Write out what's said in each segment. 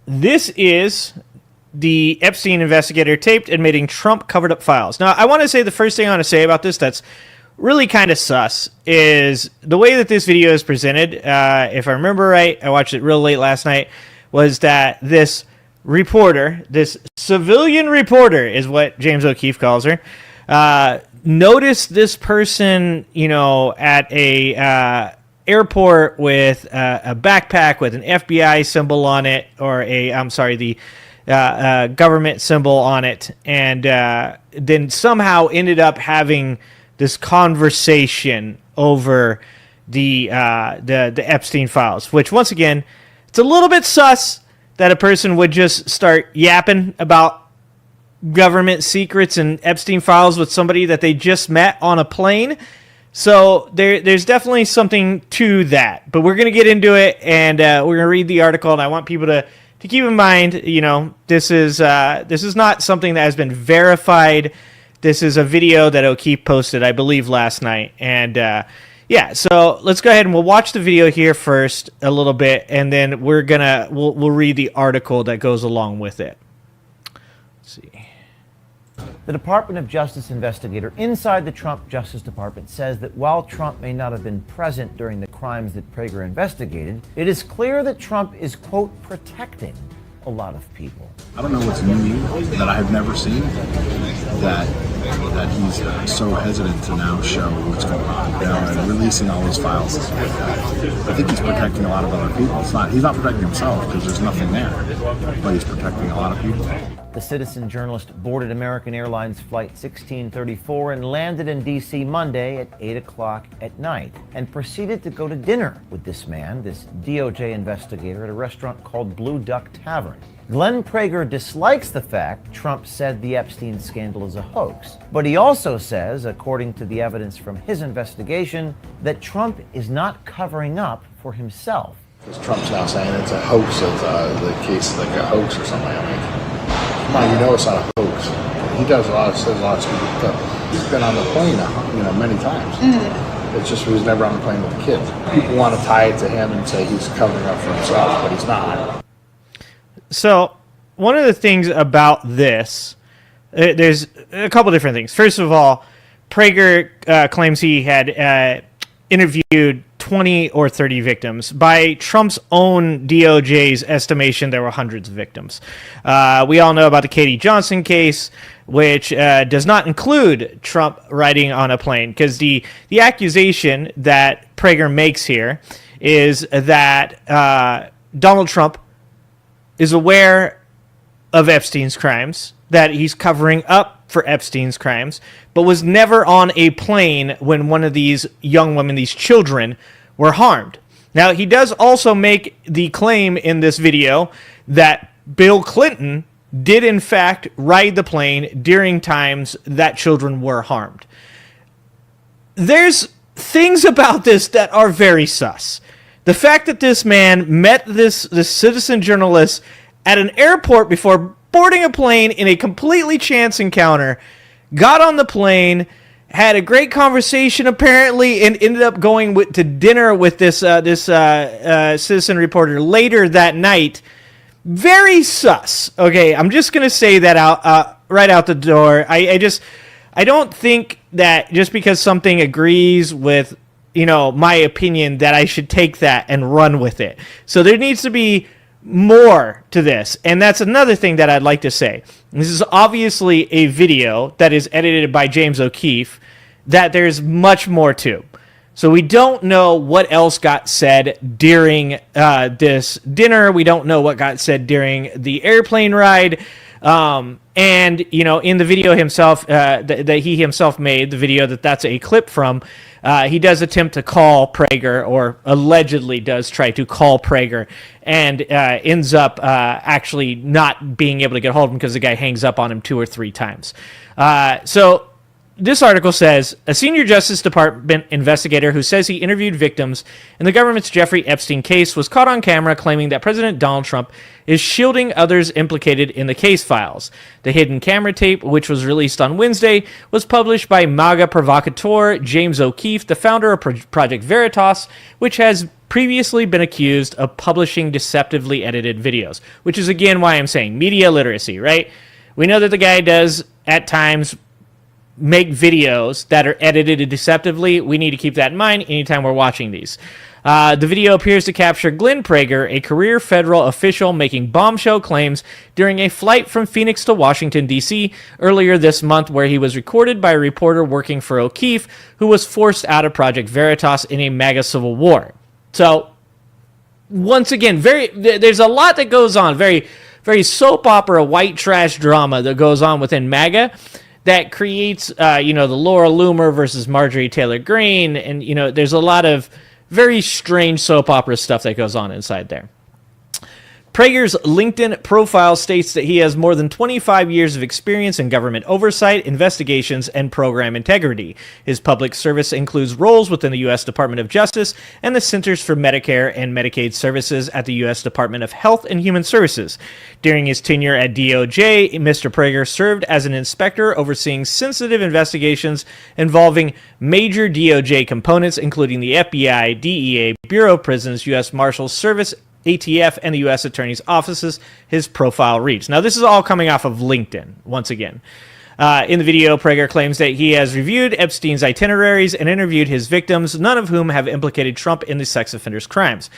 This is the Epstein investigator taped admitting Trump covered up files. Now, I want to say the first thing I want to say about this that's really kind of sus is the way that this video is presented. If I remember right, I watched it real late last night, was that this reporter, this civilian reporter is what James O Keefe calls her, noticed this person, at a airport with a backpack with an FBI symbol on it, or the government symbol on it, and then somehow ended up having this conversation over the Epstein files, which once again, it's a little bit sus that a person would just start yapping about government secrets and Epstein files with somebody that they just met on a plane. So there's definitely something to that, but we're going to get into it, and we're going to read the article, and I want people to keep in mind, this is not something that has been verified. This is a video that O'Keefe posted, I believe, last night, and so let's go ahead and we'll watch the video here first a little bit, and then we'll read the article that goes along with it. Let's see. The Department of Justice investigator inside the Trump Justice Department says that while Trump may not have been present during the crimes that Prager investigated, it is clear that Trump is, quote, protecting a lot of people. I don't know what's new that I have never seen that he's so hesitant to now show what's going on, and releasing all these files and stuff like that. I think he's protecting a lot of other people. He's not protecting himself because there's nothing there, but he's protecting a lot of people. The citizen journalist boarded American Airlines Flight 1634 and landed in D.C. Monday at 8 o'clock at night and proceeded to go to dinner with this man, this DOJ investigator, at a restaurant called Blue Duck Tavern. Glenn Prager dislikes the fact Trump said the Epstein scandal is a hoax, but he also says, according to the evidence from his investigation, that Trump is not covering up for himself. Because Trump's now saying it's a hoax, the case is like a hoax or something. I mean, come on, it's not a hoax. He says a lot of stupid stuff. He's been on the plane, many times. Mm-hmm. It's just he was never on the plane with the kids. People want to tie it to him and say he's covering up for himself, but he's not. So, one of the things about this, there's a couple different things. First of all, Prager claims he had interviewed 20 or 30 victims. By Trump's own DOJ's estimation, there were hundreds of victims. We all know about the Katie Johnson case, which does not include Trump riding on a plane, because the accusation that Prager makes here is that Donald Trump is aware of Epstein's crimes, that he's covering up for Epstein's crimes, but was never on a plane when one of these young women, these children, were harmed. Now, he does also make the claim in this video that Bill Clinton did, in fact, ride the plane during times that children were harmed. There's things about this that are very sus. The fact that this man met this citizen journalist at an airport before boarding a plane in a completely chance encounter, got on the plane, had a great conversation apparently, and ended up going to dinner with this citizen reporter later that night. Very sus. Okay, I'm just going to say that out right out the door. I don't think that just because something agrees with my opinion that I should take that and run with it. So there needs to be more to this, and that's another thing that I'd like to say. This is obviously a video that is edited by James O Keefe that there's much more to. So we don't know what else got said during this dinner. We don't know what got said during the airplane ride. And, in the video himself, that he himself made, the video that's a clip from, he does attempt to call Prager, or allegedly does try to call Prager, and ends up actually not being able to get a hold of him because the guy hangs up on him 2 or 3 times. So this article says, a senior Justice Department investigator who says he interviewed victims in the government's Jeffrey Epstein case was caught on camera claiming that President Donald Trump is shielding others implicated in the case files. The hidden camera tape, which was released on Wednesday, was published by MAGA provocateur James O Keefe, the founder of Project Veritas, which has previously been accused of publishing deceptively edited videos, which is again why I'm saying media literacy, right? We know that the guy does at times make videos that are edited deceptively. We need to keep that in mind anytime we're watching these. The video appears to capture Glenn Prager, a career federal official, making bombshell claims during a flight from Phoenix to Washington, D.C. earlier this month, where he was recorded by a reporter working for O'Keefe, who was forced out of Project Veritas in a MAGA civil war. So, once again, there's a lot that goes on, very, very soap opera, white trash drama that goes on within MAGA that creates, the Laura Loomer versus Marjorie Taylor Greene, and, there's a lot of very strange soap opera stuff that goes on inside there. Prager's LinkedIn profile states that he has more than 25 years of experience in government oversight, investigations, and program integrity. His public service includes roles within the U.S. Department of Justice and the Centers for Medicare and Medicaid Services at the U.S. Department of Health and Human Services. During his tenure at DOJ, Mr. Prager served as an inspector overseeing sensitive investigations involving major DOJ components, including the FBI, DEA, Bureau of Prisons, U.S. Marshals Service, ATF, and the U.S. Attorney's offices, his profile reads. Now, this is all coming off of LinkedIn, once again. In the video, Prager claims that he has reviewed Epstein's itineraries and interviewed his victims, none of whom have implicated Trump in the sex offender's crimes.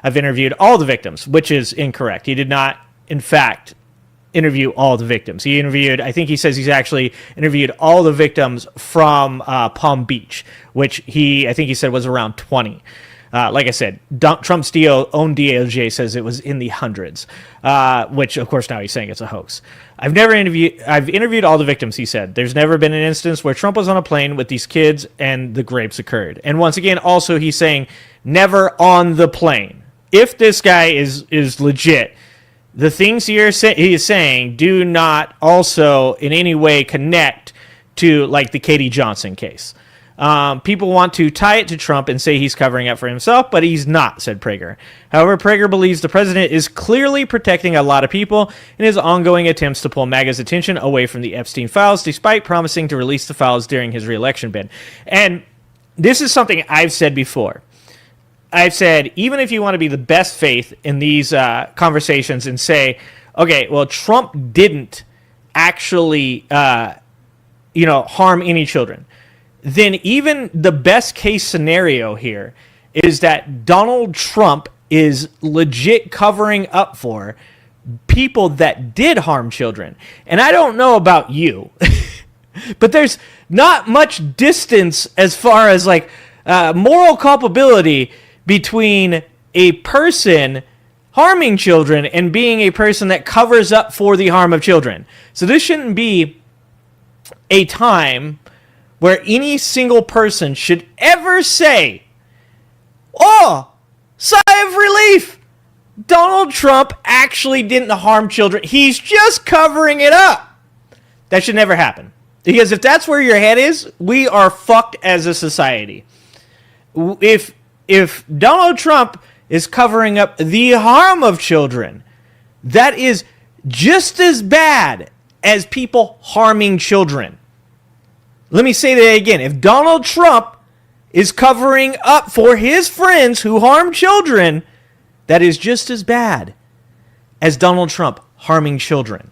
I've interviewed all the victims, which is incorrect. He did not, in fact, interview all the victims. He interviewed, I think he says he's actually interviewed all the victims from Palm Beach, which I think he said was around 20. Like I said, Trump's own DOJ says it was in the hundreds, which, of course, now he's saying it's a hoax. I've interviewed all the victims, he said. There's never been an instance where Trump was on a plane with these kids and the rapes occurred. And once again, also, he's saying never on the plane. If this guy is legit, the things he is saying do not also in any way connect to, like, the Katie Johnson case. People want to tie it to Trump and say he's covering up for himself, but he's not, said Prager. However, Prager believes the president is clearly protecting a lot of people in his ongoing attempts to pull MAGA's attention away from the Epstein files, despite promising to release the files during his reelection bid. And this is something I've said before. I've said, even if you want to be the best faith in these conversations and say, okay, well, Trump didn't actually, harm any children, then even the best case scenario here is that Donald Trump is legit covering up for people that did harm children. And I don't know about you, but there's not much distance as far as moral culpability between a person harming children and being a person that covers up for the harm of children. So this shouldn't be a time where any single person should ever say, oh, sigh of relief, Donald Trump actually didn't harm children. He's just covering it up. That should never happen. Because if that's where your head is, we are fucked as a society. If Donald Trump is covering up the harm of children, that is just as bad as people harming children. Let me say that again. If Donald Trump is covering up for his friends who harm children, that is just as bad as Donald Trump harming children.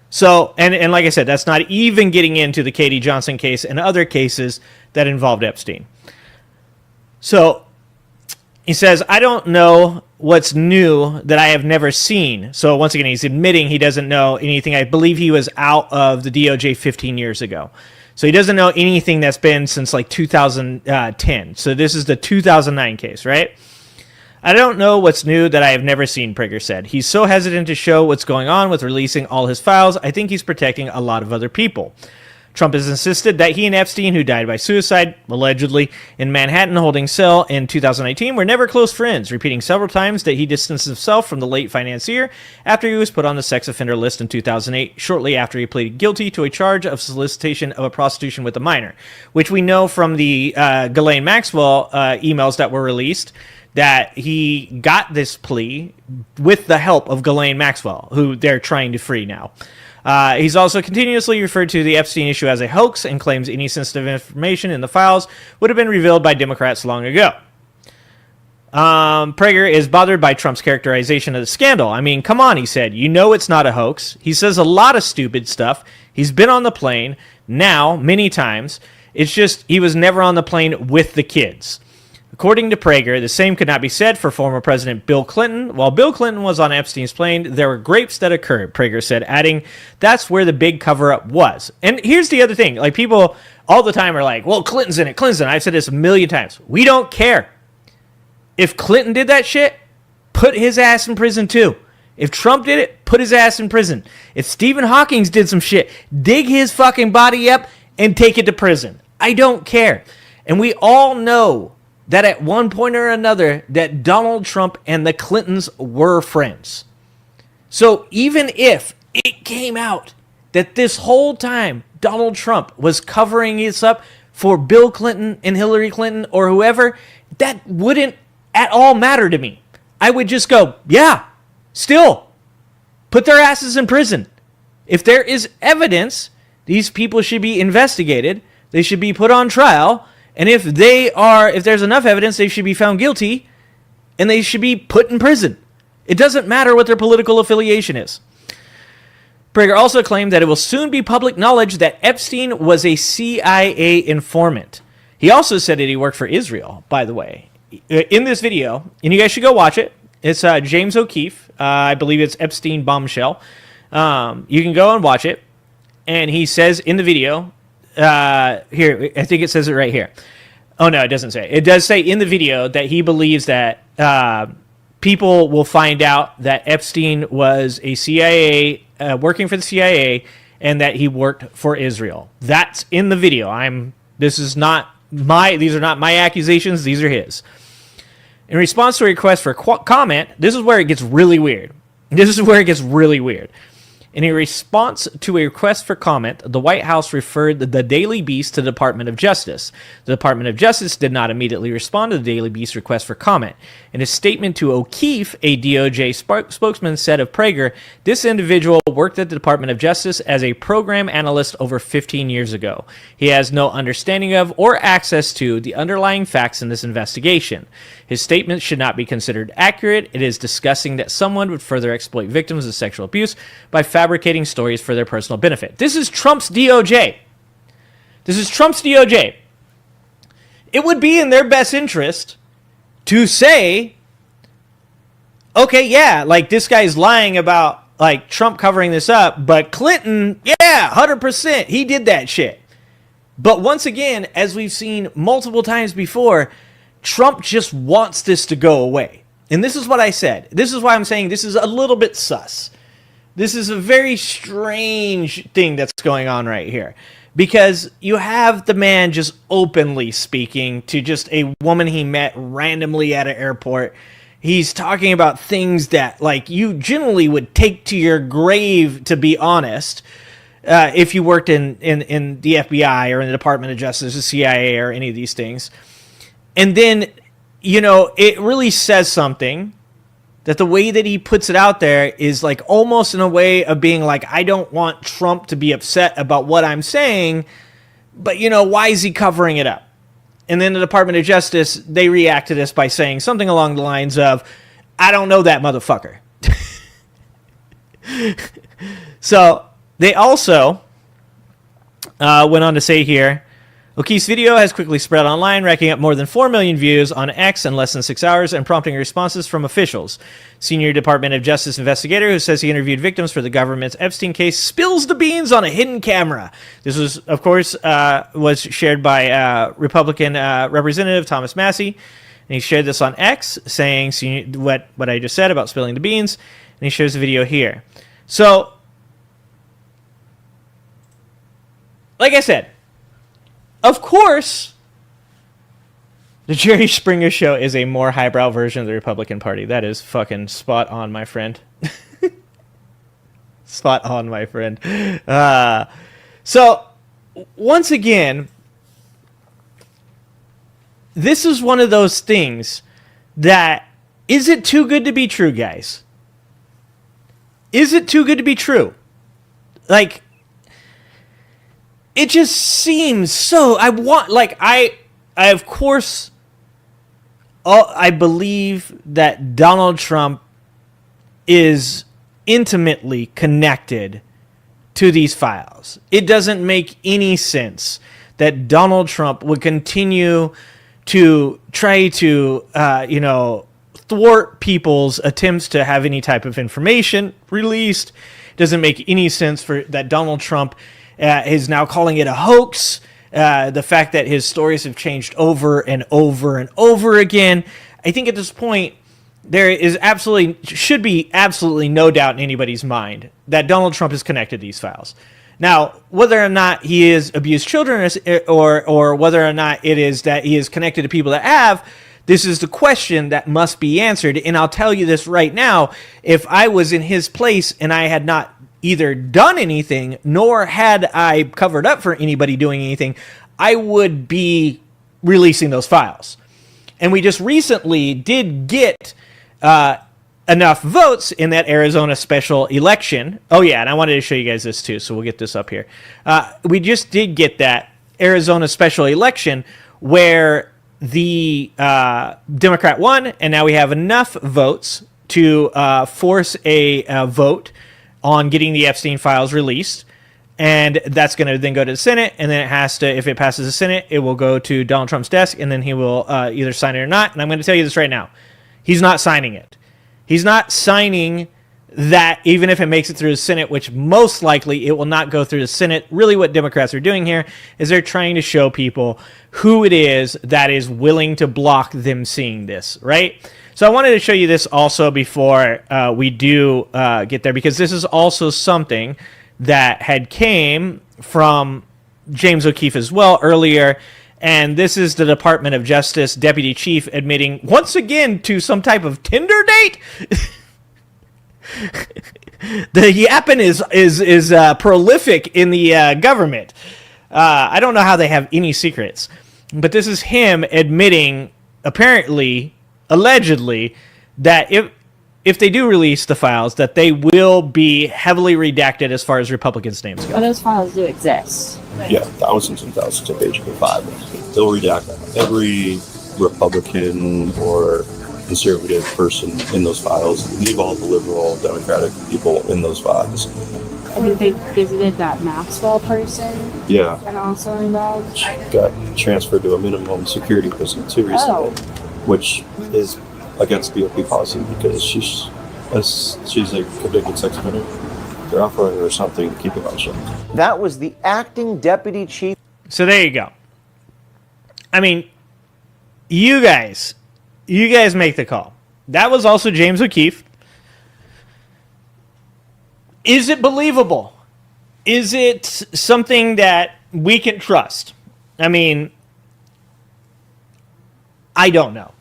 So, and like I said, that's not even getting into the Katie Johnson case and other cases that involved Epstein. So, he says, I don't know what's new that I have never seen. So, once again, he's admitting he doesn't know anything. I believe he was out of the DOJ 15 years ago. So he doesn't know anything that's been since 2010. So this is the 2009 case, right? I don't know what's new that I have never seen, Prager said. He's so hesitant to show what's going on with releasing all his files. I think he's protecting a lot of other people. Trump has insisted that he and Epstein, who died by suicide, allegedly, in Manhattan holding cell in 2019, were never close friends, repeating several times that he distanced himself from the late financier after he was put on the sex offender list in 2008, shortly after he pleaded guilty to a charge of solicitation of a prostitution with a minor, which we know from the Ghislaine Maxwell emails that were released, that he got this plea with the help of Ghislaine Maxwell, who they're trying to free now. He's also continuously referred to the Epstein issue as a hoax and claims any sensitive information in the files would have been revealed by Democrats long ago. Prager is bothered by Trump's characterization of the scandal. I mean, come on, he said. You know it's not a hoax. He says a lot of stupid stuff. He's been on the plane now many times. It's just he was never on the plane with the kids. According to Prager, the same could not be said for former President Bill Clinton. While Bill Clinton was on Epstein's plane, there were grapes that occurred, Prager said, adding, that's where the big cover-up was. And here's the other thing. Like, people all the time are like, well, Clinton's in it, Clinton's in it. I've said this a million times. We don't care. If Clinton did that shit, put his ass in prison too. If Trump did it, put his ass in prison. If Stephen Hawking did some shit, dig his fucking body up and take it to prison. I don't care. And we all know that at one point or another that Donald Trump and the Clintons were friends. So even if it came out that this whole time Donald Trump was covering this up for Bill Clinton and Hillary Clinton or whoever, that wouldn't at all matter to me. I would just go, yeah, still, put their asses in prison. If there is evidence, these people should be investigated. They should be put on trial. And if there's enough evidence, they should be found guilty and they should be put in prison. It doesn't matter what their political affiliation is. Prager also claimed that it will soon be public knowledge that Epstein was a CIA informant. He also said that he worked for Israel, by the way. In this video, and you guys should go watch it. It's James O Keefe. I believe it's Epstein bombshell. You can go and watch it. And he says in the video, here, I think it says it right here. Oh, no, it doesn't say. It does say in the video that he believes that people will find out that Epstein was a CIA, working for the CIA, and that he worked for Israel. That's in the video. These are not my accusations. These are his. In response to a request for comment, this is where it gets really weird. In a response to a request for comment, the White House referred the Daily Beast to the Department of Justice. The Department of Justice did not immediately respond to the Daily Beast's request for comment. In a statement to O'Keefe, a DOJ spokesman said of Prager, this individual worked at the Department of Justice as a program analyst over 15 years ago. He has no understanding of or access to the underlying facts in this investigation. His statement should not be considered accurate. It is discussing that someone would further exploit victims of sexual abuse by fabricating stories for their personal benefit. This is Trump's DOJ. It would be in their best interest to say, okay, yeah, like this guy's lying about like Trump covering this up, but Clinton, yeah, 100%, he did that shit. But once again, as we've seen multiple times before, Trump just wants this to go away. And this is what I said. This is why I'm saying this is a little bit sus. This is a very strange thing that's going on right here. Because you have the man just openly speaking to just a woman he met randomly at an airport. He's talking about things that, like, you generally would take to your grave, to be honest, if you worked in the FBI or in the Department of Justice, the CIA, or any of these things. And then, you know, it really says something that the way that he puts it out there is like almost in a way of being like, I don't want Trump to be upset about what I'm saying, but, you know, why is he covering it up? And then the Department of Justice, they react to this by saying something along the lines of, I don't know that motherfucker. So they also went on to say here, O'Keefe's video has quickly spread online, racking up more than 4 million views on X in less than 6 hours and prompting responses from officials. Senior Department of Justice investigator who says he interviewed victims for the government's Epstein case spills the beans on a hidden camera. This was, of course, was shared by Republican Representative Thomas Massey. And he shared this on X, saying what I just said about spilling the beans. And he shares the video here. So, like I said, of course, the Jerry Springer Show is a more highbrow version of the Republican Party. That is fucking spot on, my friend. Spot on, my friend. So, once again, this is one of those things that, is it too good to be true, guys? Is it too good to be true? Like, it just seems so, I of course I believe that Donald Trump is intimately connected to these files. It doesn't make any sense that Donald Trump would continue to try to, thwart people's attempts to have any type of information released. It doesn't make any sense for that Donald Trump is now calling it a hoax. The fact that his stories have changed over and over and over again. I think at this point, there is should be absolutely no doubt in anybody's mind that Donald Trump is connected to these files. Now, whether or not he has abused children or whether or not it is that he is connected to people that have, this is the question that must be answered. And I'll tell you this right now, if I was in his place and I had not either done anything nor had I covered up for anybody doing anything, I would be releasing those files. And we just recently did get enough votes in that Arizona special election. Oh, yeah, and I wanted to show you guys this too, so we'll get this up here. We just did get that Arizona special election where the Democrat won, and now we have enough votes to force a vote on getting the Epstein files released. And that's going to then go to the Senate, and then it has to, if it passes the Senate, it will go to Donald Trump's desk, and then he will either sign it or not. And I'm going to tell you this right now. He's not signing it. He's not signing that, even if it makes it through the Senate, which most likely it will not go through the Senate. Really what Democrats are doing here is they're trying to show people who it is that is willing to block them seeing this, right? So I wanted to show you this also before we do get there, because this is also something that had came from James O Keefe as well earlier. And this is the Department of Justice Deputy Chief admitting once again to some type of Tinder date. The yapping is prolific in the government. I don't know how they have any secrets, but this is him admitting, apparently, allegedly, that if they do release the files, that they will be heavily redacted as far as Republicans' names go. Well, those files do exist. Yeah, thousands and thousands of pages of files. They'll redact every Republican or conservative person in those files, leave all the liberal, Democratic people in those files. I think they visited that Maxwell person. Yeah. And also involved. Got transferred to a minimum security prison too recently, which is against BOP policy because she's a convicted sex offender. They're offering her something to keep it on shut. That was the acting deputy chief. So there you go. I mean, you guys make the call. That was also James O Keefe. Is it believable? Is it something that we can trust? I mean, I don't know.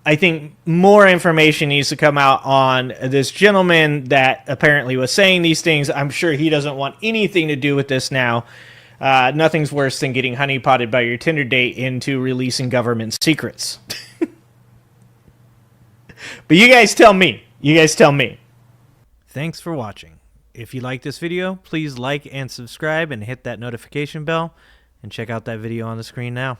I think more information needs to come out on this gentleman that apparently was saying these things. I'm sure he doesn't want anything to do with this now. Nothing's worse than getting honeypotted by your Tinder date into releasing government secrets. But you guys tell me. Thanks for watching. If you like this video, please like and subscribe and hit that notification bell. And check out that video on the screen now.